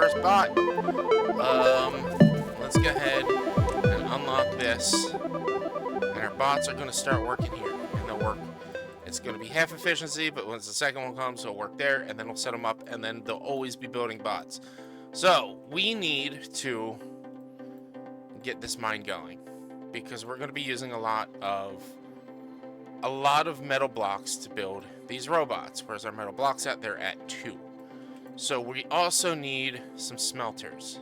first bot. Let's go ahead and unlock this. And our bots are going to start working here. And they'll work. It's going to be half efficiency, but once the second one comes, it'll work there. And then we'll set them up. And then they'll always be building bots. So, we need to get this mine going. Because we're going to be using a lot of metal blocks to build these robots. Where's our metal blocks at? They're at 2. So we also need some smelters.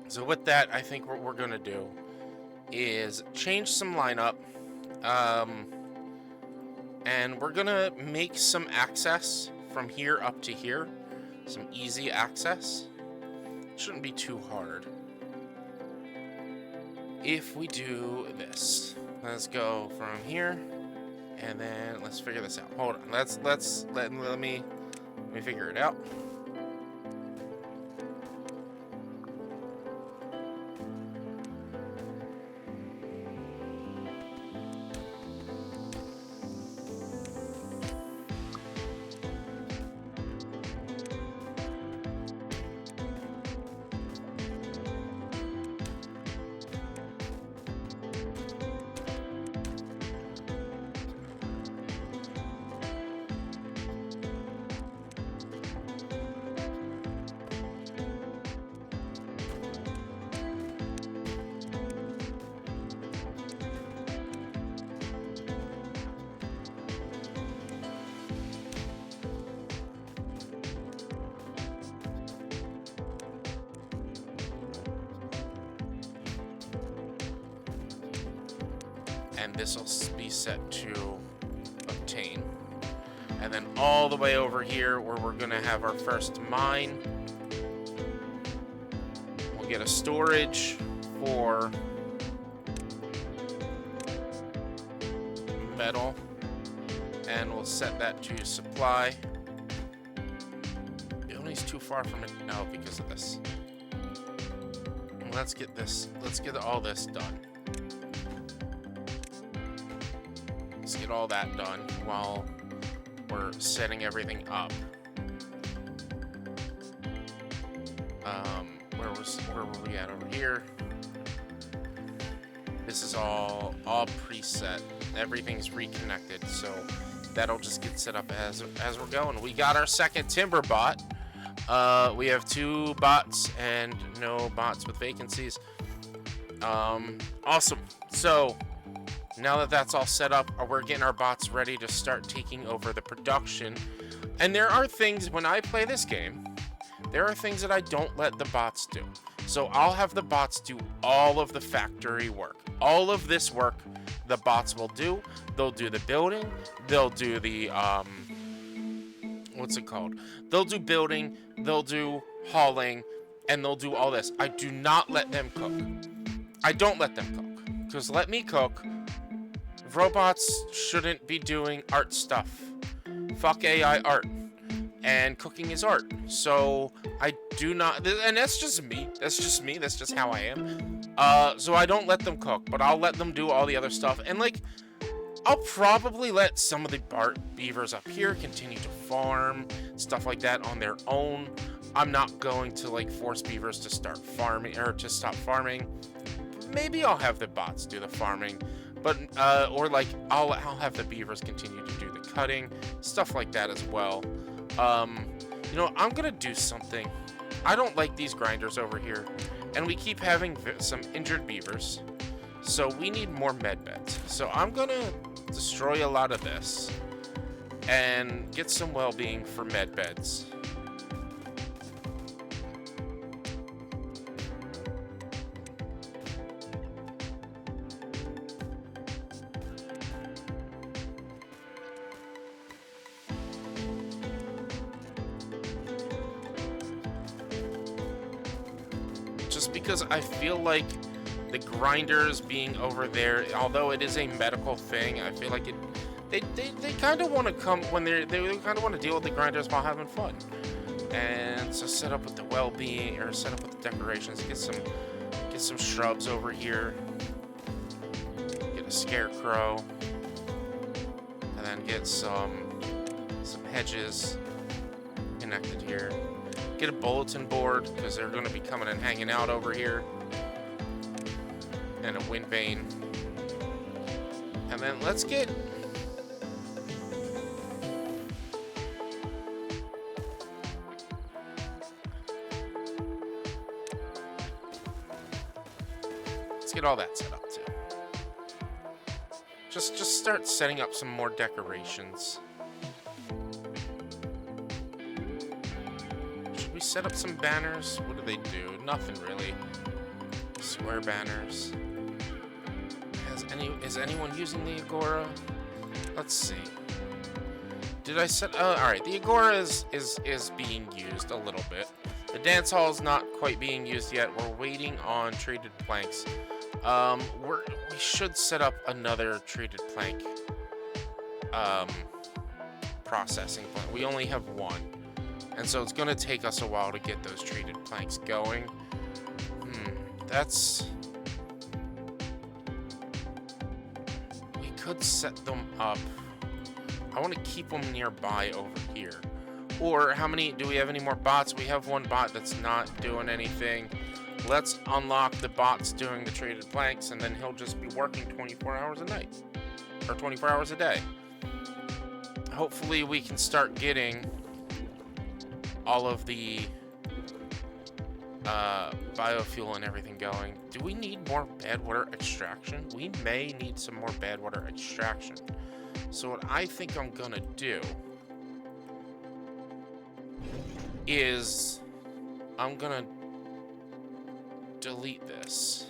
So with that, I think what we're going to do is change some lineup. And we're going to make some access from here up to here. Some easy access. Shouldn't be too hard. If we do this, let's go from here, and then let's figure this out. Hold on, let me figure it out. And this will be set to obtain. And then all the way over here where we're going to have our first mine, we'll get a storage for metal, and we'll set that to supply. It only is too far from it now because of this. Let's get all this done. Let's get all that done while we're setting everything up. Where were we at over here? This is all preset. Everything's reconnected, so that'll just get set up as we're going. We got our second timber bot. We have 2 bots and no bots with vacancies. Awesome. So now that that's all set up, we're getting our bots ready to start taking over the production. And there are things, when I play this game, there are things that I don't let the bots do. So I'll have the bots do all of the factory work. All of this work the bots will do. They'll do the building. They'll do the, what's it called? They'll do building. They'll do hauling. And they'll do all this. I do not let them cook. I don't let them cook. Because let me cook. Robots shouldn't be doing art stuff. Fuck AI art. And cooking is art. So I do not, and that's just me. That's just me. That's just how I am. So I don't let them cook, but I'll let them do all the other stuff. And like, I'll probably let some of the beavers up here continue to farm, stuff like that on their own. I'm not going to like force beavers to start farming or to stop farming. Maybe I'll have the bots do the farming. But, or like, I'll have the beavers continue to do the cutting, stuff like that as well. You know, I'm gonna do something. I don't like these grinders over here, and we keep having some injured beavers. So we need more med beds. So I'm gonna destroy a lot of this and get some well-being for med beds. Because I feel like the grinders being over there, although it is a medical thing, I feel like they kind of want to come when they kind of want to deal with the grinders while having fun. And so set up with the well-being, or set up with the decorations. Get some shrubs over here. Get a scarecrow, and then get some hedges connected here. Get a bulletin board, because they're going to be coming and hanging out over here. And a wind vane. And then let's get... Let's get all that set up, too. Just start setting up some more decorations. Should we set up some banners? What do they do? Nothing, really. Square banners. Is anyone using the Agora? Let's see. Did I set... Oh, alright. The Agora is being used a little bit. The dance hall is not quite being used yet. We're waiting on traded planks. We should set up another traded plank processing plant. We only have one. And so it's going to take us a while to get those traded planks going. That's... We could set them up. I want to keep them nearby over here. Or how many... Do we have any more bots? We have one bot that's not doing anything. Let's unlock the bots doing the traded planks, and then he'll just be working 24 hours a night. Or 24 hours a day. Hopefully we can start getting all of the biofuel and everything going. Do we need more bad water extraction? We may need some more bad water extraction. So what I think I'm gonna do is I'm gonna delete this.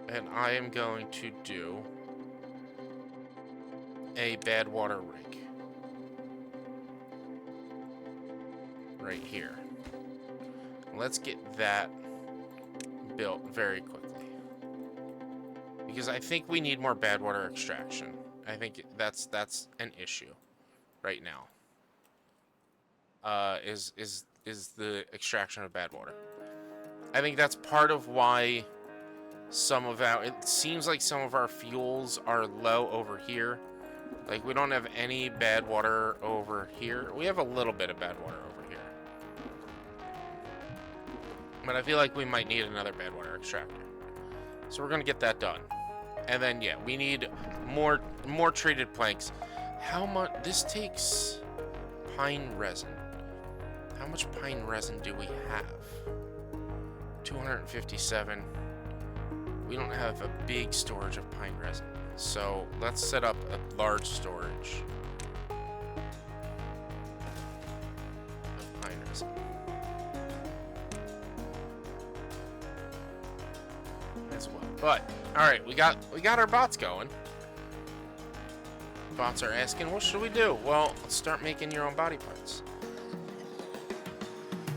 And I am going to do a bad water rig. Right here. Let's get that built very quickly. Because I think we need more bad water extraction. I think that's an issue right now. Is the extraction of bad water. I think that's part of why some of our... It seems like some of our fuels are low over here. Like, we don't have any bad water over here. We have a little bit of bad water over here. But I feel like we might need another bad water extractor. So we're going to get that done. And then, yeah, we need more treated planks. How much... This takes pine resin. How much pine resin do we have? 257. We don't have a big storage of pine resin. So let's set up a large storage of pine resin. As well. But alright, we got our bots going. Bots are asking, what should we do? Well, let's start making your own body parts.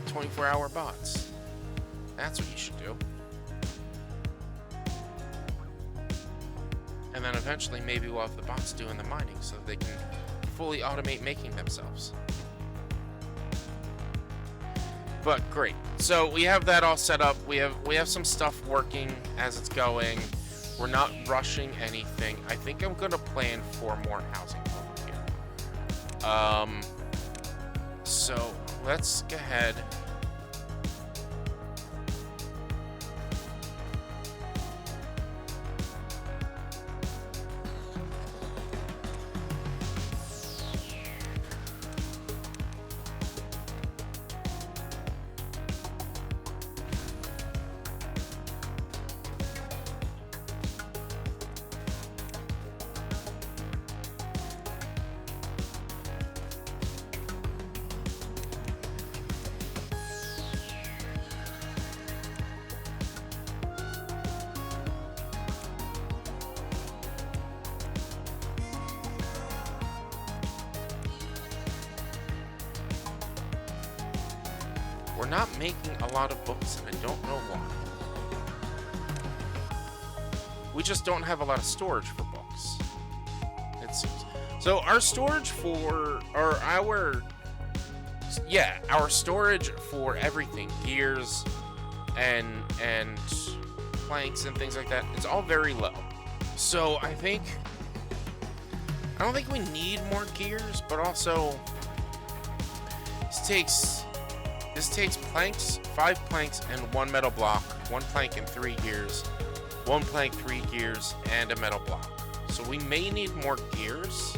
24-hour bots. That's what you should do. And then eventually maybe we'll have the bots doing the mining so that they can fully automate making themselves. But great. So we have that all set up. We have some stuff working as it's going. We're not rushing anything. I think I'm gonna plan for more housing over here. So let's go ahead. We're not making a lot of books, and I don't know why. We just don't have a lot of storage for books, it seems. So our storage for, or our storage for everything, gears and planks and things like that, it's all very low. So I don't think we need more gears, but also This takes planks, 5 planks, and 1 metal block. 1 plank and 3 gears. 1 plank, 3 gears, and a metal block. So we may need more gears.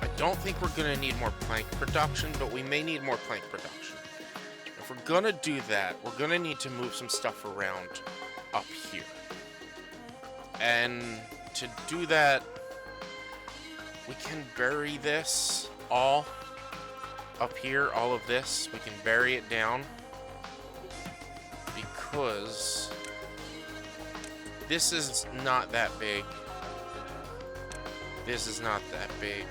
I don't think we're gonna need more plank production, but we may need more plank production. If we're gonna do that, we're gonna need to move some stuff around up here. And to do that, we can bury this all up here, all of this. We can bury it down because this is not that big. This is not that big.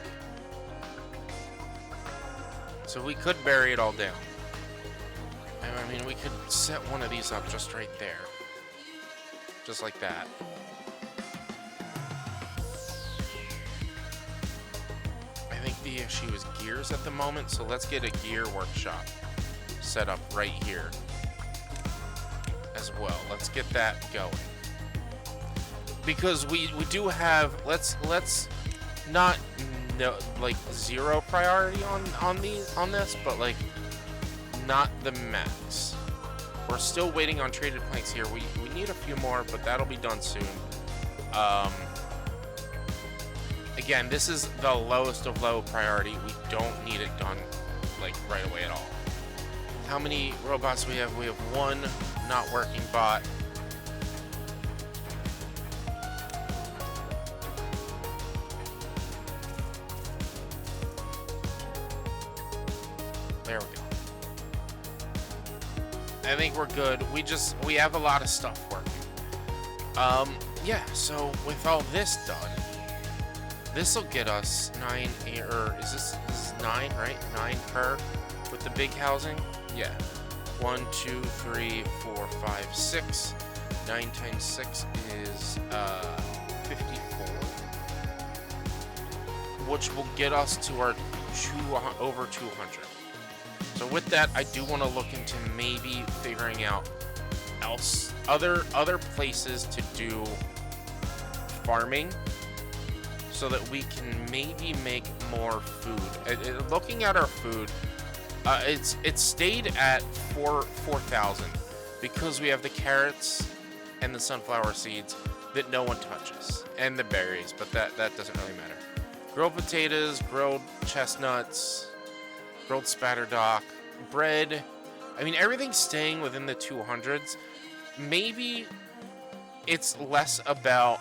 So we could bury it all down. I mean, we could set one of these up just right there. Just like that. I think the issue is gears at the moment, so let's get a gear workshop set up right here as well. Let's get that going. Because we do have, let's not like 0 priority on this, but like not the max. We're still waiting on traded planks here. We need a few more, but that'll be done soon. Again, this is the lowest of low priority. We don't need it done like right away at all. How many robots we have? We have 1 not working bot. There we go. I think we're good. We have a lot of stuff working. Yeah, so with all this done, this will get us 9, or is this is 9, right? 9 per with the big housing? Yeah. 1, 2, 3, 4, 5, 6. 9 times 6 is 54. Which will get us to our over 200. So with that, I do want to look into maybe figuring out other places to do farming so that we can maybe make more food. Looking at our food, it's stayed at 4,000 because we have the carrots and the sunflower seeds that no one touches, and the berries, but that doesn't really matter. Grilled potatoes, grilled chestnuts, grilled spatterdock, bread. I mean, everything's staying within the 200s. Maybe it's less about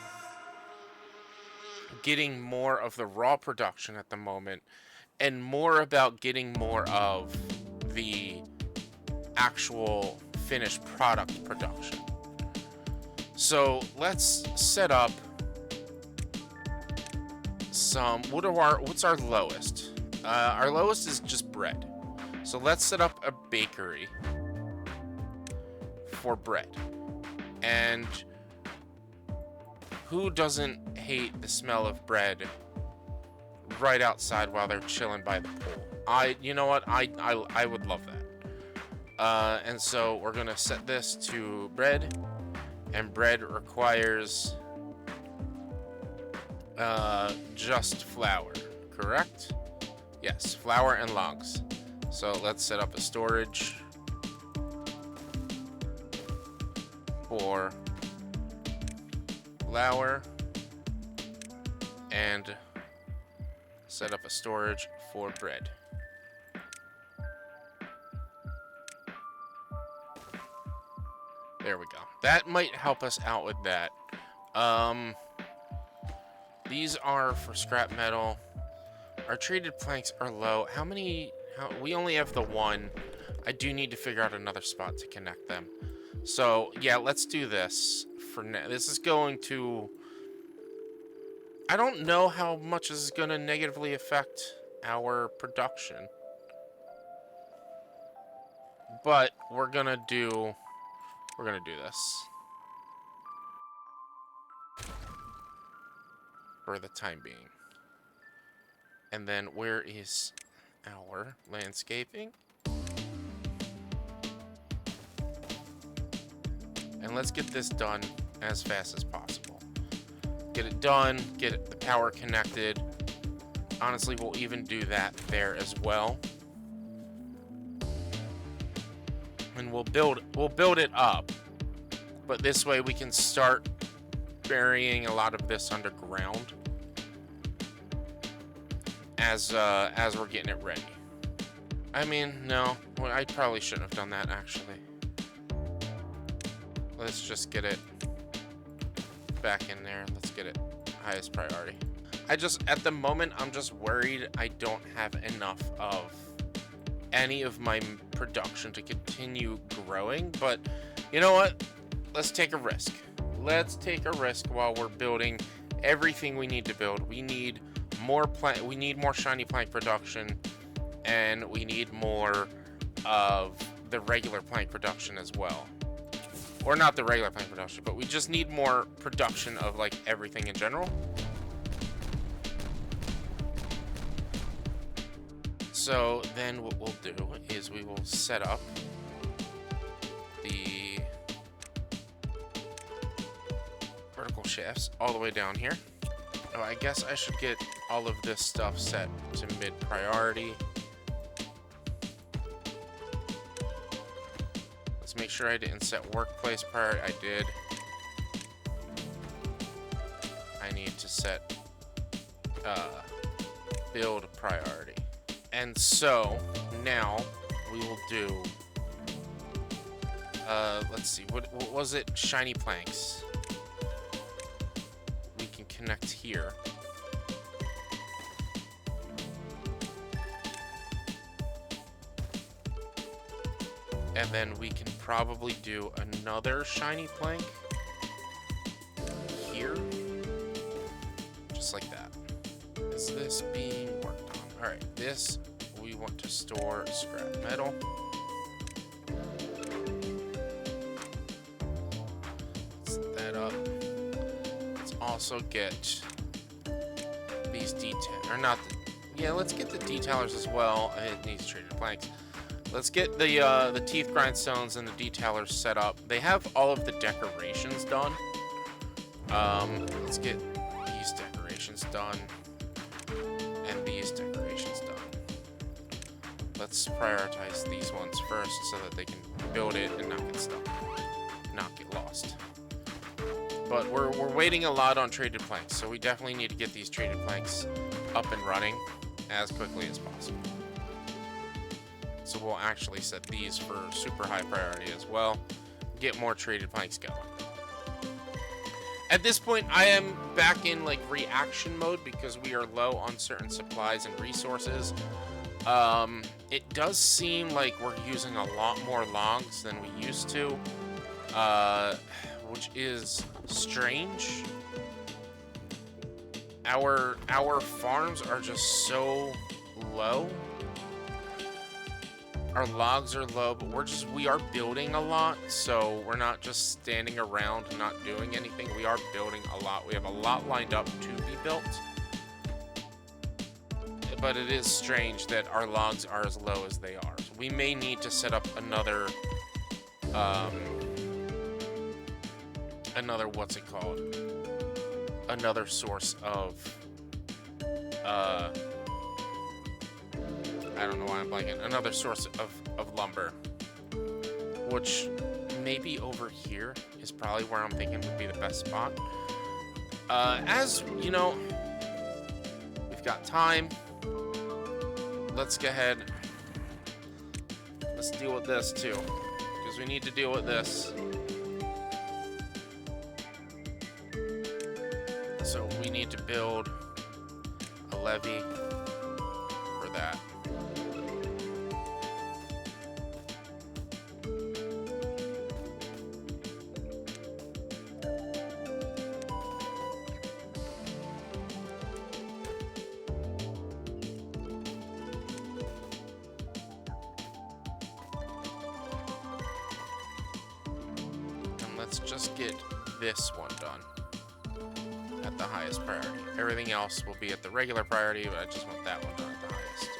getting more of the raw production at the moment and more about getting more of the actual finished product production. So let's set up some, what's our lowest? Our lowest is just bread. So let's set up a bakery for bread. And who doesn't hate the smell of bread right outside while they're chilling by the pool? You know what? I would love that. And so we're gonna set this to bread, and bread requires just flour, correct? Yes, flour and logs. So let's set up a storage for flour and set up a storage for bread. There we go. That might help us out with that. These are for scrap metal. Our treated planks are low. We only have the 1. I do need to figure out another spot to connect them. So, yeah, let's do this for now. This is going to... I don't know how much this is going to negatively affect our production. But we're going to do this. For the time being. And then where is our landscaping? And let's get this done as fast as possible. Get it done, get the power connected, Honestly, we'll even do that there as well. And we'll build it up. But this way we can start burying a lot of this underground as we're getting it ready. I mean, no, well, I probably shouldn't have done that actually. Let's just get it back in there. Let's get it highest priority. At the moment, I'm just worried I don't have enough of any of my production to continue growing, but you know what? Let's take a risk. Let's take a risk while we're building everything we need to build. We need more shiny plank production, and we need more of the regular plank production as well. Or not the regular plank production, but we just need more production of like everything in general. So then what we'll do is we will set up the vertical shafts all the way down here. Oh, I guess I should get all of this stuff set to mid priority. Let's make sure I didn't set workplace priority. I did. I need to set build priority. And so now we will do, let's see, what was it? Shiny planks. We can connect here. And then we can probably do another shiny plank here. Just like that. Is this being worked on? All right, this we want to store scrap metal. Set that up. Let's also get these let's get the detailers as well. It needs traded planks. Let's get the teeth grindstones and the detailers set up. They have all of the decorations done. Let's get these decorations done. And these decorations done. Let's prioritize these ones first so that they can build it and not get stuck, not get lost. But we're waiting a lot on traded planks, so we definitely need to get these traded planks up and running as quickly as possible. So we'll actually set these for super high priority as well. Get more traded planks going. At this point, I am back in like reaction mode because we are low on certain supplies and resources. It does seem like we're using a lot more logs than we used to, which is strange. Our farms are just so low. Our logs are low, but we are building a lot, so we're not just standing around not doing anything. We are building a lot. We have a lot lined up to be built. But it is strange that our logs are as low as they are. So we may need to set up another what's it called? Another source of I don't know why I'm blanking. Another source of lumber, which maybe over here is probably where I'm thinking would be the best spot. As you know, we've got time. Let's go ahead. Let's deal with this too, because we need to deal with this. So we need to build a levee for that. Let's just get this one done at the highest priority. Everything else will be at the regular priority, but I just want that one done at the highest.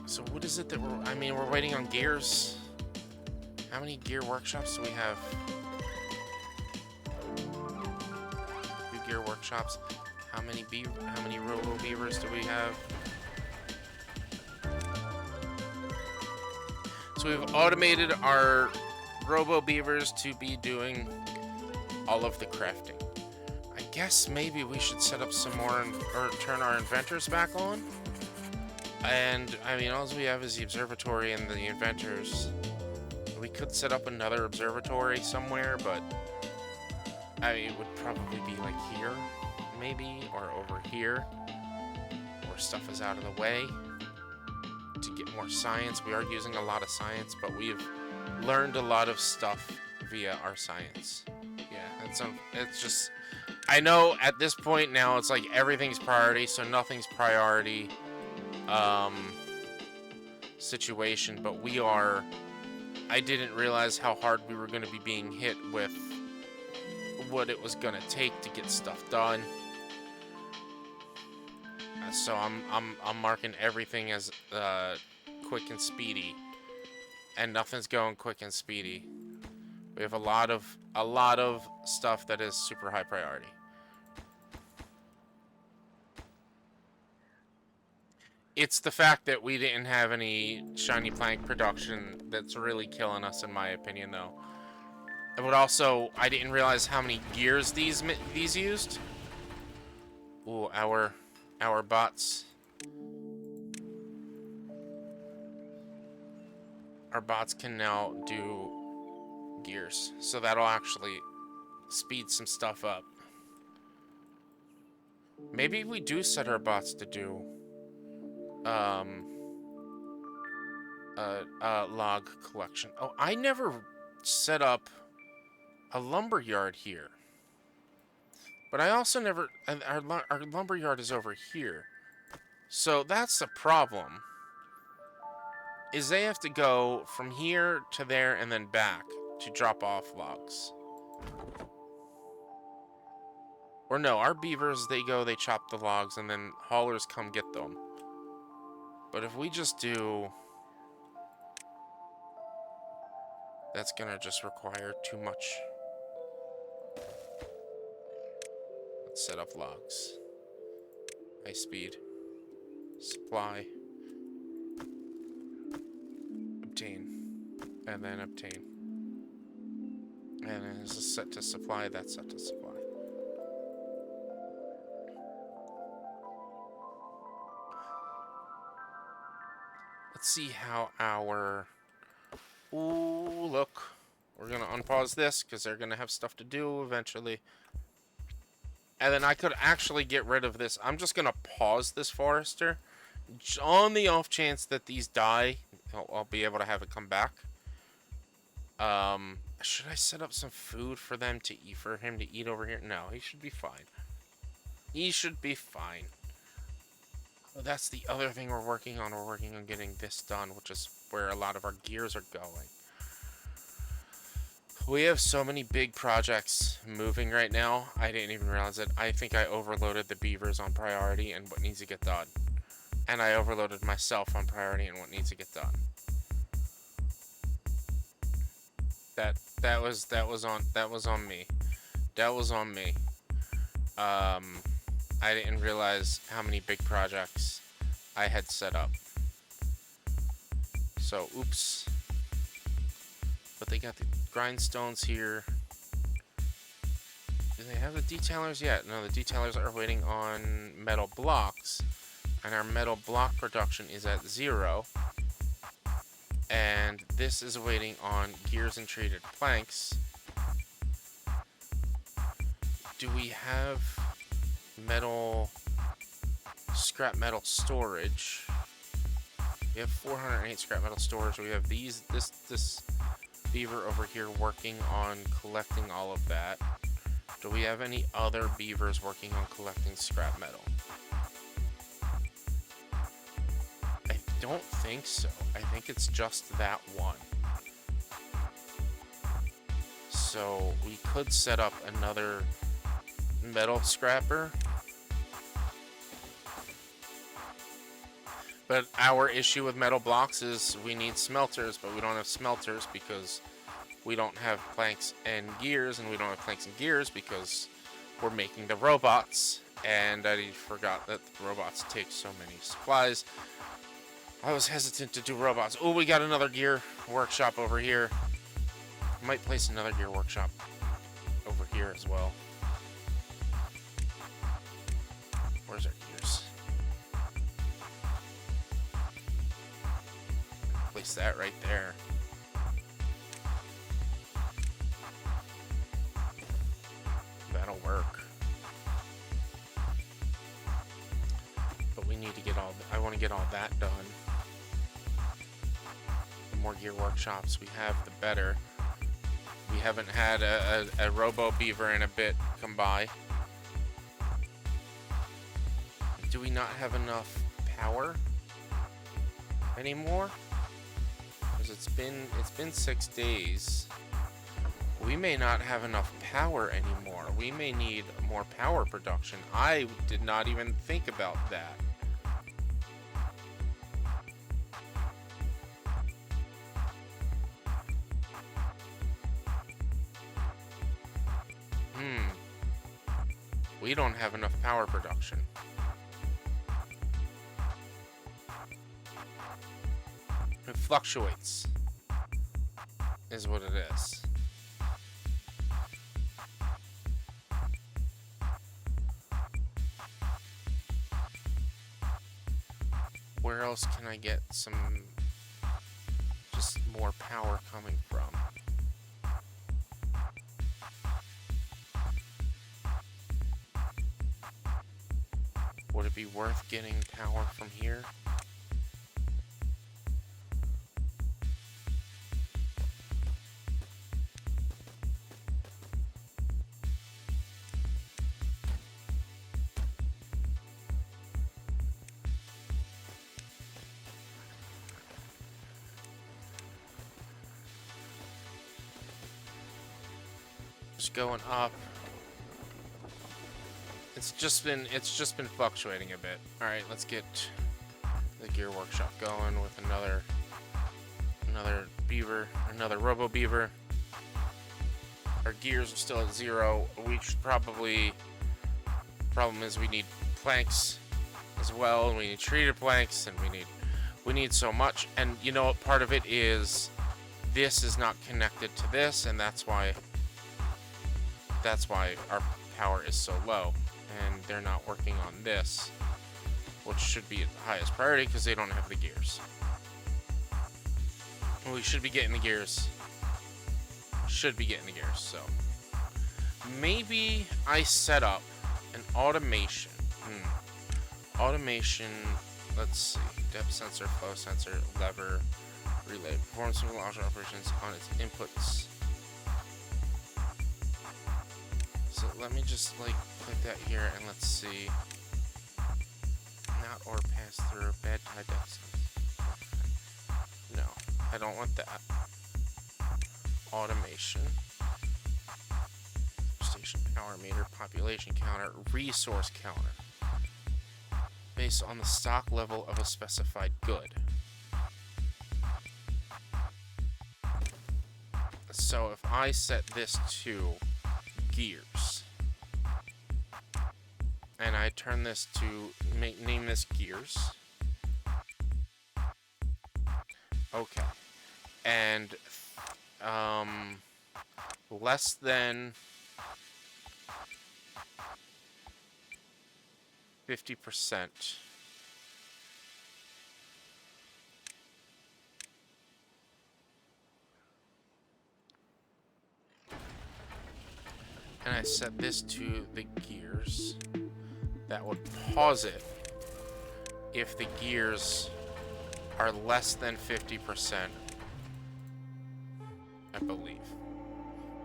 So what is it that we're waiting on gears. How many gear workshops do we have? 2 tier workshops. How many robo beavers do we have? So we've automated our robo beavers to be doing all of the crafting. I guess maybe we should set up some more or turn our inventors back on. And I mean, all we have is the observatory and the inventors. We could set up another observatory somewhere, but I mean, it would probably be like here, maybe, or over here, where stuff is out of the way. To get more science, we are using a lot of science, but we've learned a lot of stuff via our science. Yeah, it's just, I know at this point now it's like everything's priority, so nothing's priority situation, but I didn't realize how hard we were going to be being hit with what it was going to take to get stuff done. So I'm marking everything as quick and speedy, and nothing's going quick and speedy. We have a lot of stuff that is super high priority. It's the fact that we didn't have any shiny plank production that's really killing us, in my opinion, though. But also, I didn't realize how many gears these used. Ooh, our bots. Our bots can now do gears, so that'll actually speed some stuff up. Maybe we do set our bots to do log collection. Oh, I never set up a lumber yard here. But I also never... Our lumber yard is over here. So that's the problem. Is they have to go from here to there and then back to drop off logs. Or no, our beavers, they chop the logs, and then haulers come get them. But if we just do... That's gonna just require too much. Let's set up logs. High speed. Supply. Obtain. And then obtain. And then this is set to supply, that's set to supply. Let's see how our... Ooh, look. We're gonna unpause this, because they're gonna have stuff to do eventually. And then I could actually get rid of this. I'm just gonna pause this forester. On the off chance that these die, I'll be able to have it come back. Should I set up some food for them to eat, for him to eat over here? No, he should be fine. He should be fine. Oh, that's the other thing we're working on. We're working on getting this done, which is where a lot of our gears are going. We have so many big projects moving right now. I didn't even realize it. I think I overloaded the beavers on priority and what needs to get done. And I overloaded myself on priority and what needs to get done. That was on me. That was on me. I didn't realize how many big projects I had set up. So, oops. But they got the grindstones here. Do they have the detailers yet? No, the detailers are waiting on metal blocks. And our metal block production is at 0. And this is waiting on gears and treated planks. Do we have scrap metal storage? We have 408 scrap metal storage. We have this beaver over here working on collecting all of that. Do we have any other beavers working on collecting scrap metal? I don't think so. I think it's just that one. So we could set up another metal scrapper. But our issue with metal blocks is we need smelters, but we don't have smelters because we don't have planks and gears, and we don't have planks and gears because we're making the robots, and I forgot that the robots take so many supplies. I was hesitant to do robots. Oh, we got another gear workshop over here. Might place another gear workshop over here as well. Where's our gears? Place that right there. That'll work. But we need to get all... I want to get all that done. The more gear workshops we have, the better. We haven't had a robo beaver in a bit come by. Do we not have enough power anymore? Because it's been 6 days. We may not have enough power anymore. We may need more power production. I did not even think about that. We don't have enough power production. It fluctuates, is what it is. Where else can I get some just more power coming from? Would it be worth getting power from here? Just going up. It's just been fluctuating a bit. All right, let's get the gear workshop going with another beaver, another robo beaver. Our gears are still at 0. We should probably... Problem is we need planks as well, and we need treated planks, and we need so much. And you know what? Part of it is this is not connected to this, and that's why our power is so low. And they're not working on this, which should be at the highest priority because they don't have the gears. We should be getting the gears. So maybe I set up an automation. Automation. Let's see. Depth sensor, flow sensor, lever, relay. Perform simple operations on its inputs. So let me just like put that here and let's see. Not or pass through bad tie depth. No, I don't want that. Automation. Station power meter, population counter, resource counter. Based on the stock level of a specified good. So if I set this to gears, and I turn this to name this gears. Okay. And less than 50%. And I set this to the gears. That would pause it if the gears are less than 50%, I believe.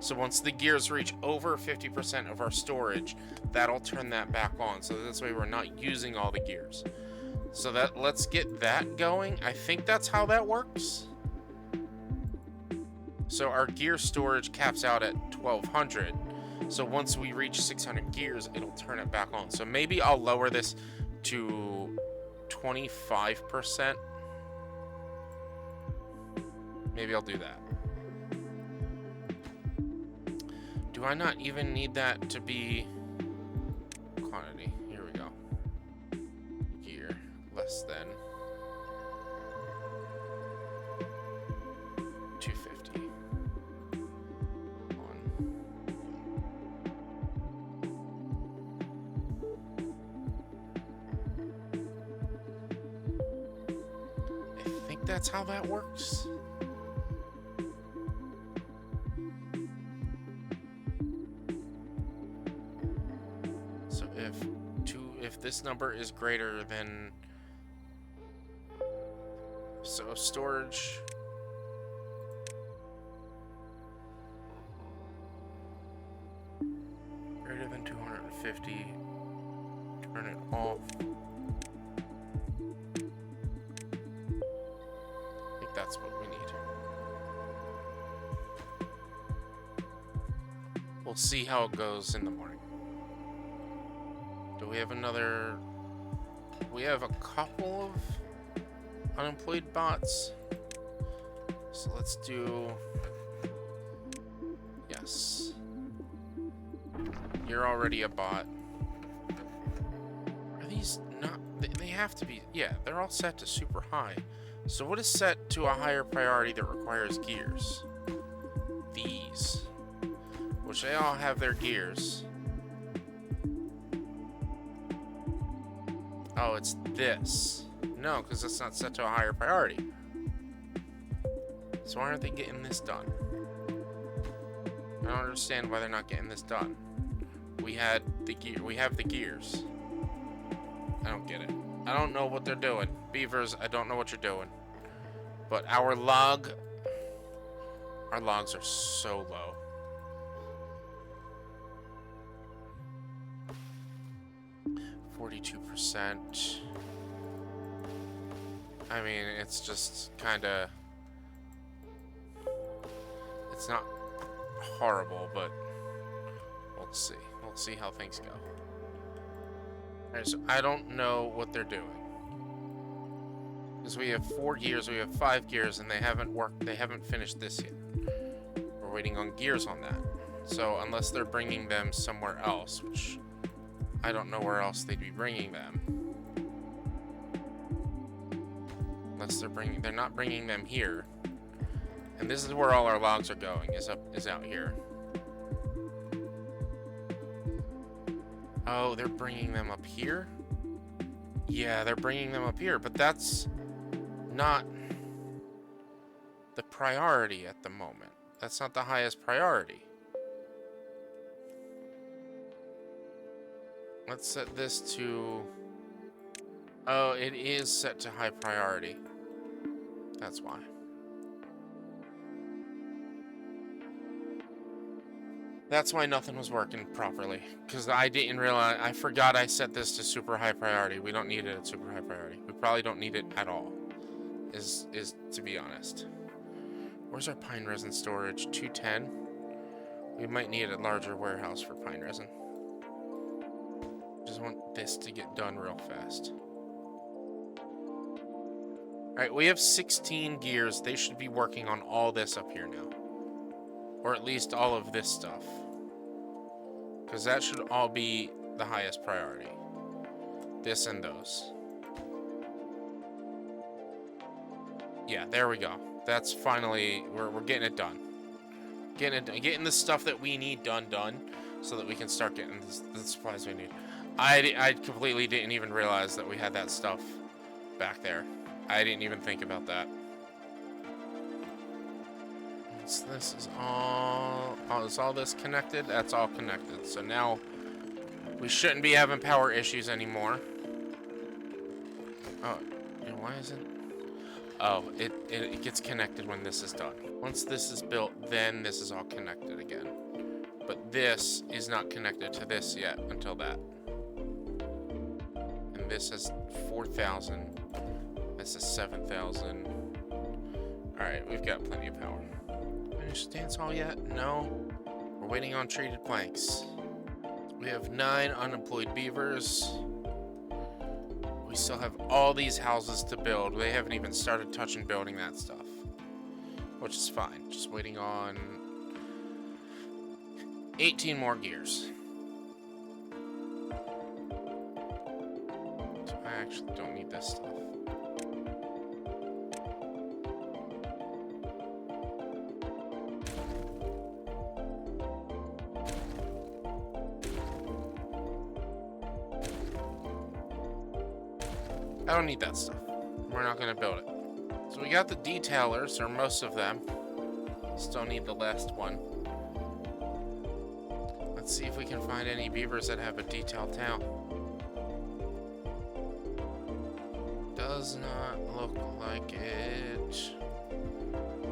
So once the gears reach over 50% of our storage, that'll turn that back on. So this way we're not using all the gears. So let's get that going. I think that's how that works. So our gear storage caps out at 1200. So once we reach 600 gears, it'll turn it back on. So maybe I'll lower this to 25%. Maybe I'll do that. Do I not even need that to be less than 250. I think that's how that works. So if this number is greater than, so storage, greater than 250, turn it off. I think that's what we need. We'll see how it goes in the morning. Do we have another? We have a couple of unemployed bots. So let's do. Yes. You're already a bot. Are these not? They have to be. Yeah, they're all set to super high. So what is set to a higher priority that requires gears? These. Which they all have their gears. Oh, it's this. No, because it's not set to a higher priority. So why aren't they getting this done? I don't understand why they're not getting this done. We had the gear. We have the gears. I don't get it. I don't know what they're doing. Beavers, I don't know what you're doing. But our logs are so low. %. I mean, it's just kind of... It's not horrible, but we'll see. We'll see how things go. Alright, so I don't know what they're doing. Because we have 4 gears, we have 5 gears, and they haven't finished this yet. We're waiting on gears on that. So unless they're bringing them somewhere else, which I don't know where else they'd be bringing them. Unless they're not bringing them here. And this is where all our logs are going, is out here. Oh, they're bringing them up here? Yeah, they're bringing them up here, but that's not the priority at the moment. That's not the highest priority. Let's set this to... Oh, it is set to high priority. That's why. That's why nothing was working properly. Because I didn't realize... I forgot I set this to super high priority. We don't need it at super high priority. We probably don't need it at all. Is to be honest. Where's our pine resin storage? 210? We might need a larger warehouse for pine resin. Just want this to get done real fast. Alright, we have 16 gears. They should be working on all this up here now. Or at least all of this stuff. Because that should all be the highest priority. This and those. Yeah, there we go. That's finally... We're getting it done. Getting the stuff that we need done, so that we can start getting the supplies we need. I completely didn't even realize that we had that stuff back there. I didn't even think about that. So this is all... is all this connected? That's all connected. So now we shouldn't be having power issues anymore. Oh, and why is it... Oh, it gets connected when this is done. Once this is built, then this is all connected again. But this is not connected to this yet until that. And this is 4,000. This is 7,000. Alright, we've got plenty of power. Finished dance hall yet? No. We're waiting on treated planks. We have 9 unemployed beavers. We still have all these houses to build. They haven't even started touching building that stuff. Which is fine. Just waiting on 18 more gears. So I actually don't need this stuff. I don't need that stuff. We're not gonna build it. So we got the detailers, or most of them. Still need the last one. Let's see if we can find any beavers that have a detailed tail. Does not look like it.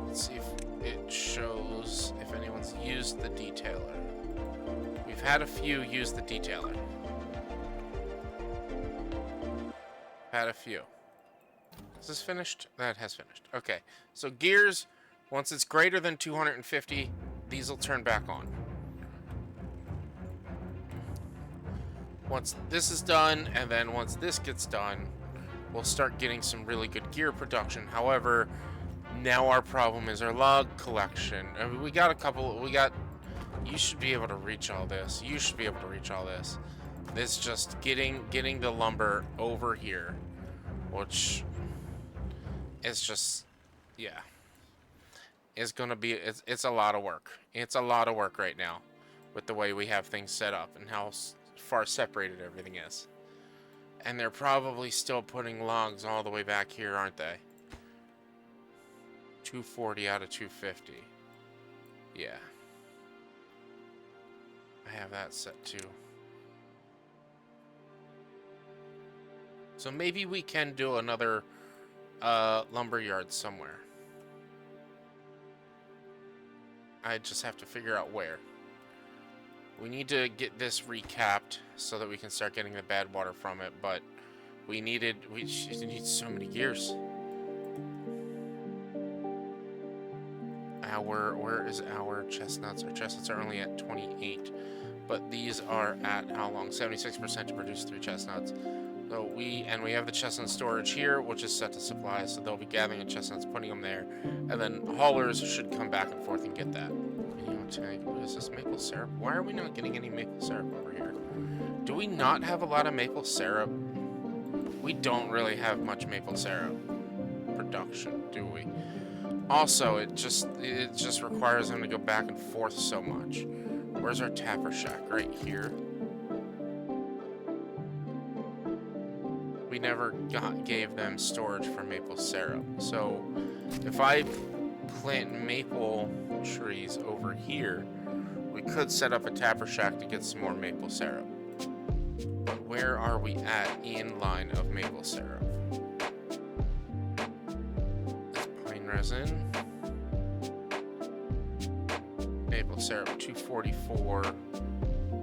Let's see if it shows if anyone's used the detailer. We've had a few use the detailer. Had a few. Is this finished? That has finished. Okay. So gears, once it's greater than 250, these will turn back on. Once this is done, and then once this gets done, we'll start getting some really good gear production. However, now our problem is our log collection. I mean, we got a couple. You should be able to reach all this. You should be able to reach all this. It's just getting the lumber over here, which is just, yeah, it's gonna be, it's a lot of work. It's a lot of work right now with the way we have things set up and how far separated everything is. And they're probably still putting logs all the way back here, aren't they? 240 out of 250. Yeah. I have that set too. So maybe we can do another lumber yard somewhere. I just have to figure out where. We need to get this recapped so that we can start getting the bad water from it, but we need so many gears. Where is our chestnuts? Our chestnuts are only at 28, but these are at how long? 76% to produce 3 chestnuts. So we have the chestnut storage here, which is set to supply, so they'll be gathering the chestnuts, putting them there, and then haulers should come back and forth and get that. What is this, maple syrup? Why are we not getting any maple syrup over here? Do we not have a lot of maple syrup? We don't really have much maple syrup production, do we? Also, it just requires them to go back and forth so much. Where's our tapper shack? Right here. We never gave them storage for maple syrup. So if I plant maple trees over here, we could set up a tapper shack to get some more maple syrup. But where are we at in line of maple syrup? That's pine resin. Maple syrup 244 out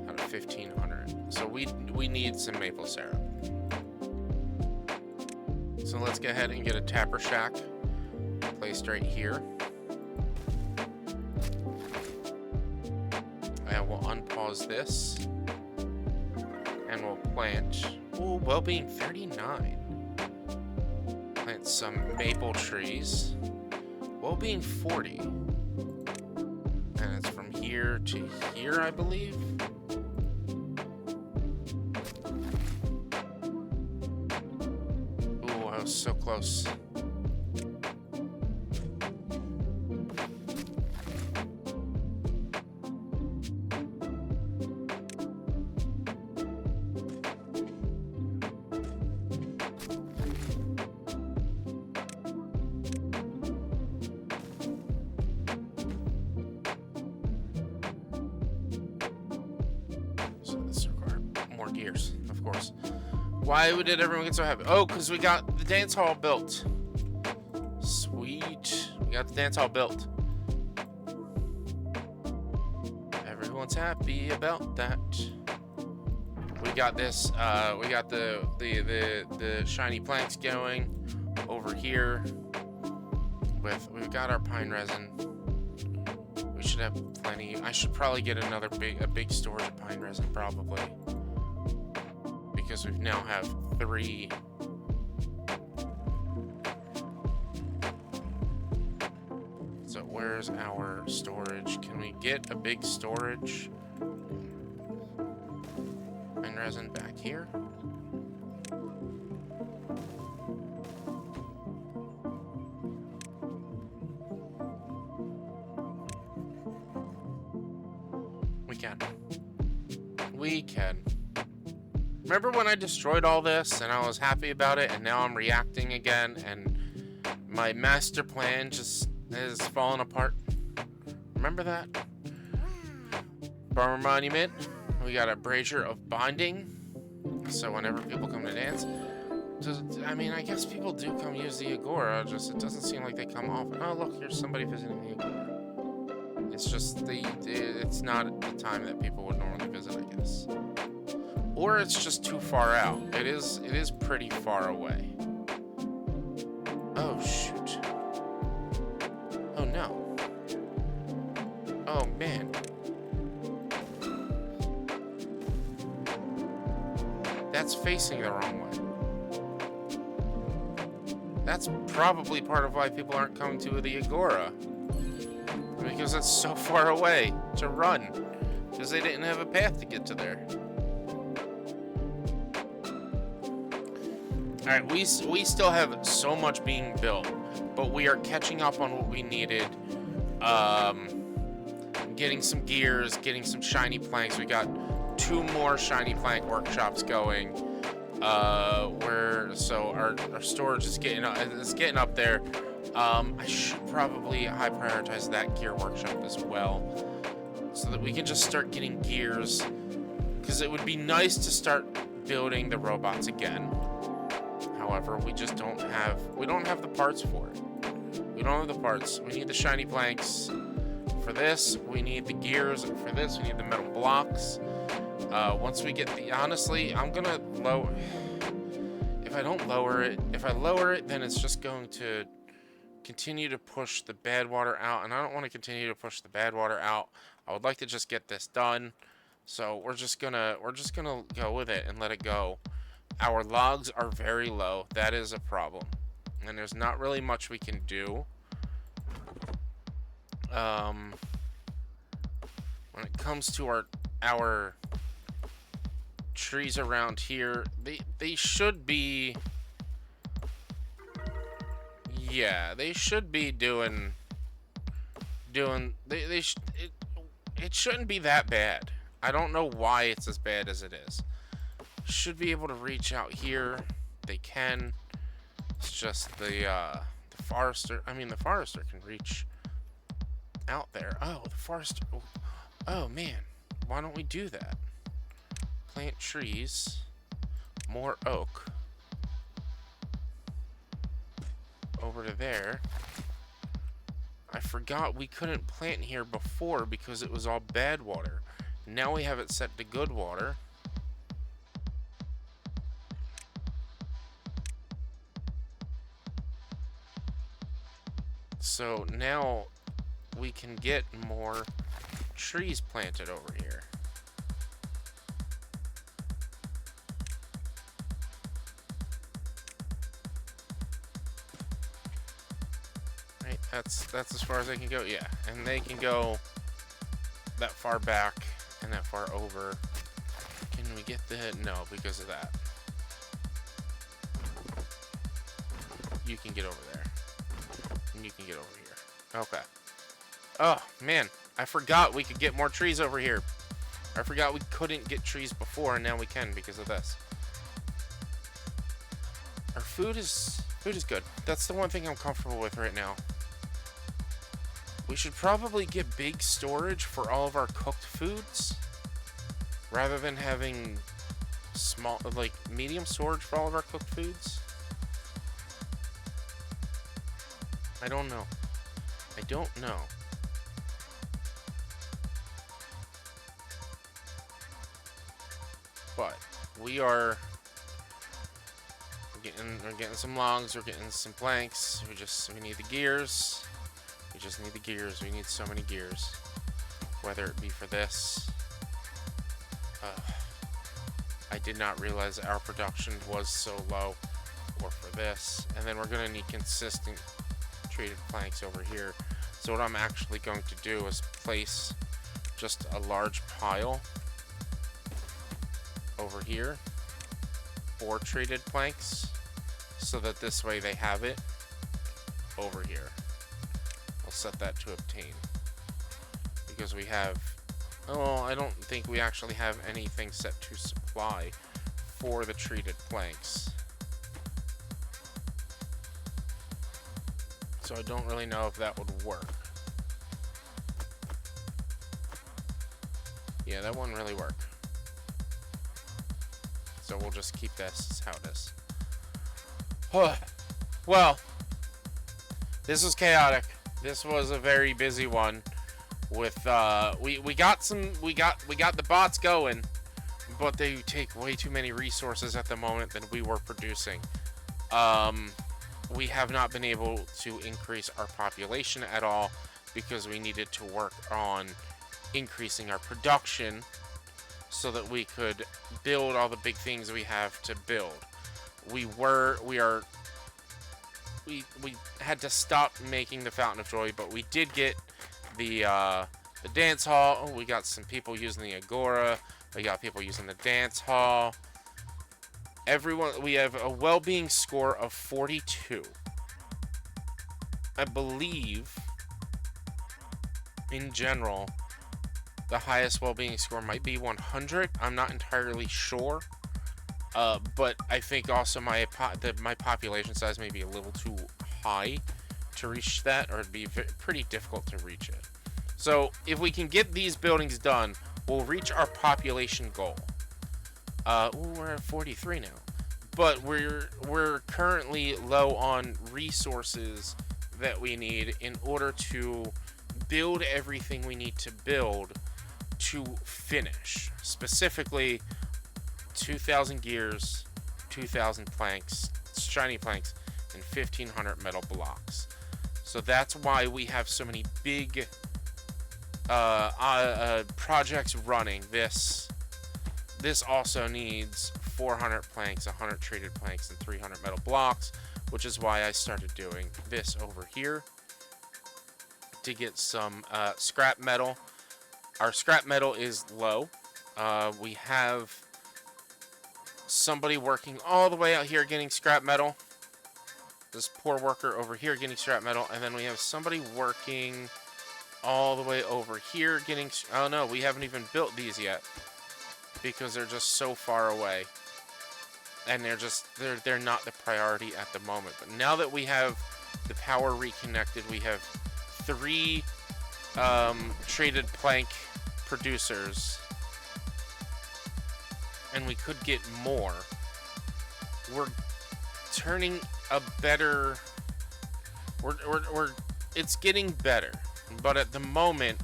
of 1500. So we need some maple syrup. So let's go ahead and get a tapper shack placed right here. And we'll unpause this. And we'll plant, ooh, well-being 39. Plant some maple trees. Well-being 40. And it's from here to here, I believe. Ooh, I was so close. Gears, of course. Why did everyone get so happy? Oh, because we got the dance hall built. Sweet. We got the dance hall built. Everyone's happy about that. We got this, we got the shiny planks going over here. We've got our pine resin. We should have plenty. I should probably get a big storage of pine resin, probably. Because we now have 3. So where's our storage? Can we get a big storage? Pine resin back here. We can. We can. Remember when I destroyed all this and I was happy about it, and now I'm reacting again and my master plan just is falling apart? Remember that? Barber Monument. We got a brazier of binding. So whenever people come to dance, I mean, I guess people do come use the Agora, just it doesn't seem like they come often. Oh, look, here's somebody visiting the Agora. It's just it's not the time that people would normally visit, I guess. Or it's just too far out. It is pretty far away. Oh, shoot. Oh, no. Oh, man. That's facing the wrong way. That's probably part of why people aren't coming to the Agora. Because it's so far away to run. Because they didn't have a path to get to there. Alright, we still have so much being built. But we are catching up on what we needed. Getting some gears, getting some shiny planks. We got 2 more shiny plank workshops going. So our storage is getting up there. I should probably high prioritize that gear workshop as well, so that we can just start getting gears, because it would be nice to start building the robots again. However, we don't have the parts for it. We don't have the parts. We need the shiny planks for this. We need the gears for this. We need the metal blocks. Once we get honestly, I'm gonna lower. If I lower it, then it's just going to continue to push the bad water out, and I don't want to continue to push the bad water out. I would like to just get this done. So we're just gonna go with it and let it go. Our logs are very low. That is a problem, and there's not really much we can do. When it comes to our trees around here, they should be, yeah, they should be doing it shouldn't be that bad. I don't know why it's as bad as it is. Should be able to reach out here. They can. It's just the forester. I mean, the forester can reach out there. Oh, the forester. Oh man, why don't we do that? Plant trees, more oak over to there. I forgot we couldn't plant here before because it was all bad water. Now we have it set to good water. So now we can get more trees planted over here. Right, that's as far as they can go. Yeah, and they can go that far back and that far over. Can we get the no because of that? You can get over there. And you can get over here. Okay. Oh, man. I forgot we could get more trees over here. I forgot we couldn't get trees before, and now we can because of this. Our food is good. That's the one thing I'm comfortable with right now. We should probably get big storage for all of our cooked foods, rather than having small, like, medium storage for all of our cooked foods. I don't know. I don't know. But we're getting some logs, we're getting some planks, we need the gears. We just need the gears. We need so many gears. Whether it be for this. I did not realize our production was so low. Or for this. And then we're gonna need consistent treated planks over here. So what I'm actually going to do is place just a large pile over here for treated planks, so that this way they have it over here. We'll set that to obtain, because we have Oh, I don't think we actually have anything set to supply for the treated planks. So I don't really know if that would work. Yeah, that wouldn't really work. So we'll just keep this as how it is. Well, this was chaotic. This was a very busy one. With we got the bots going, but they take way too many resources at the moment than we were producing. We have not been able to increase our population at all because we needed to work on increasing our production so that we could build all the big things we have to build. We had to stop making the Fountain of Joy, but we did get the dance hall. We got some people using the Agora. We got people using the dance hall. We have a well-being score of 42. I believe, in general, the highest well-being score might be 100. I'm not entirely sure. But I think also my population size may be a little too high to reach that, or it'd be pretty difficult to reach it. So if we can get these buildings done, we'll reach our population goal. We're at 43 now, but we're currently low on resources that we need in order to build everything we need to build to finish. Specifically, 2,000 gears, 2,000 planks, shiny planks, and 1,500 metal blocks. So that's why we have so many big projects running. This also needs 400 planks, 100 treated planks, and 300 metal blocks, which is why I started doing this over here to get some scrap metal. Our scrap metal is low. We have somebody working all the way out here getting scrap metal. This poor worker over here getting scrap metal, and then we have somebody working all the way over here getting... Oh no, we haven't even built these yet because they're just so far away, and they're not the priority at the moment. But now that we have the power reconnected, we have 3 traded plank producers, and we could get more. We're turning a better... It's getting better, but at the moment,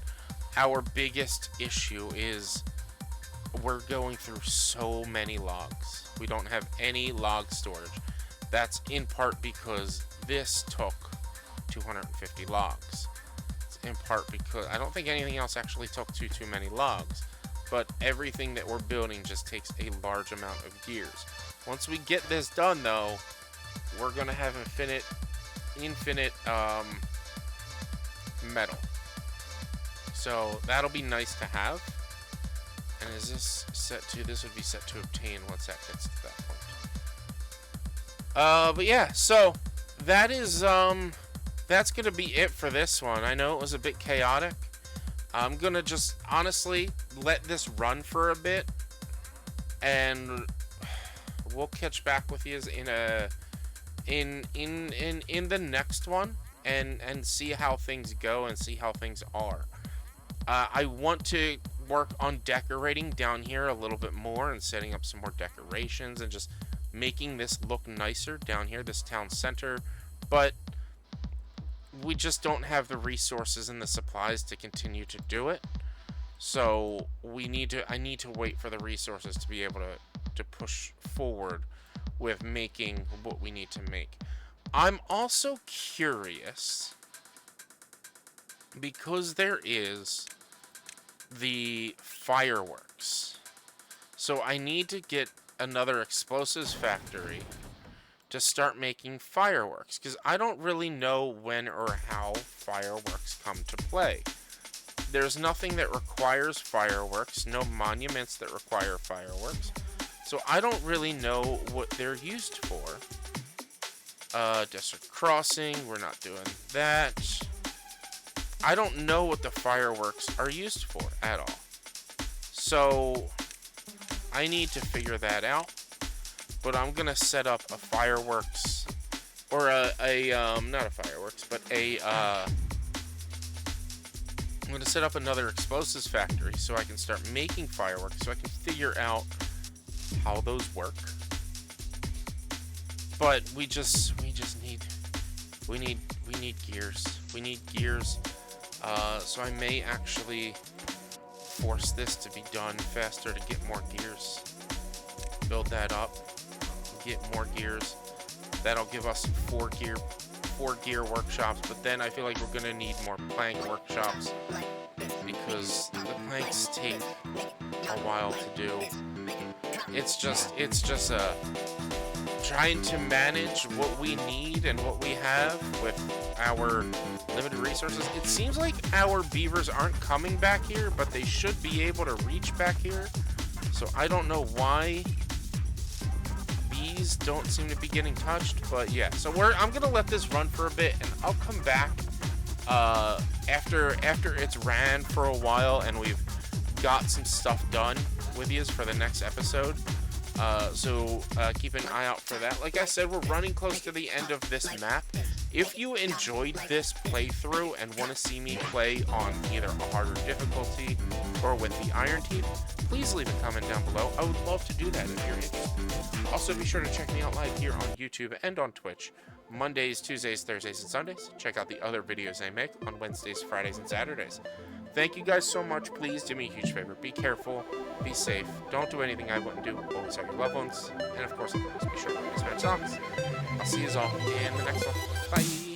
our biggest issue is we're going through so many logs. We don't have any log storage. That's in part because this took 250 logs. It's in part because I don't think anything else actually took too many logs. But everything that we're building just takes a large amount of gears. Once we get this done, though, we're gonna have infinite metal. So that'll be nice to have. And is this set to? This would be set to obtain once that gets to that point. But yeah, so that is that's gonna be it for this one. I know it was a bit chaotic. I'm gonna just honestly let this run for a bit, and we'll catch back with you in the next one, and see how things go and see how things are. I want to work on decorating down here a little bit more and setting up some more decorations and just making this look nicer down here, this town center, but we just don't have the resources and the supplies to continue to do it. So I need to wait for the resources to be able to push forward with making what we need to make. I'm also curious, because there is the fireworks. So I need to get another explosives factory to start making fireworks, because I don't really know when or how fireworks come to play. There's nothing that requires fireworks, no monuments that require fireworks, so I don't really know what they're used for. Desert Crossing, we're not doing that. I don't know what the fireworks are used for at all. So I need to figure that out. But I'm gonna set up a fireworks, or not a fireworks, but I'm gonna set up another explosives factory so I can start making fireworks, so I can figure out how those work. But we need gears. We need gears. So I may actually force this to be done faster to get more gears. Build that up, get more gears. That'll give us 4 gear workshops, but then I feel like we're gonna need more plank workshops because the planks take a while to do. It's just trying to manage what we need and what we have with our limited resources. It seems like our beavers aren't coming back here, but they should be able to reach back here. So I don't know why these don't seem to be getting touched, but yeah. So I'm gonna let this run for a bit, and I'll come back after it's ran for a while and we've got some stuff done with yous for the next episode. So keep an eye out for that. Like I said, we're running close to the end of this map. If you enjoyed this playthrough and want to see me play on either a harder difficulty or with the Ironteeth, please leave a comment down below. I would love to do that if you're interested. Also, be sure to check me out live here on YouTube and on Twitch, Mondays, Tuesdays, Thursdays, and Sundays. Check out the other videos I make on Wednesdays, Fridays, and Saturdays. Thank you guys so much. Please do me a huge favor. Be careful. Be safe. Don't do anything I wouldn't do. Always hug your loved ones. And of course, be sure to always wear socks. I'll see you all in the next one. Bye.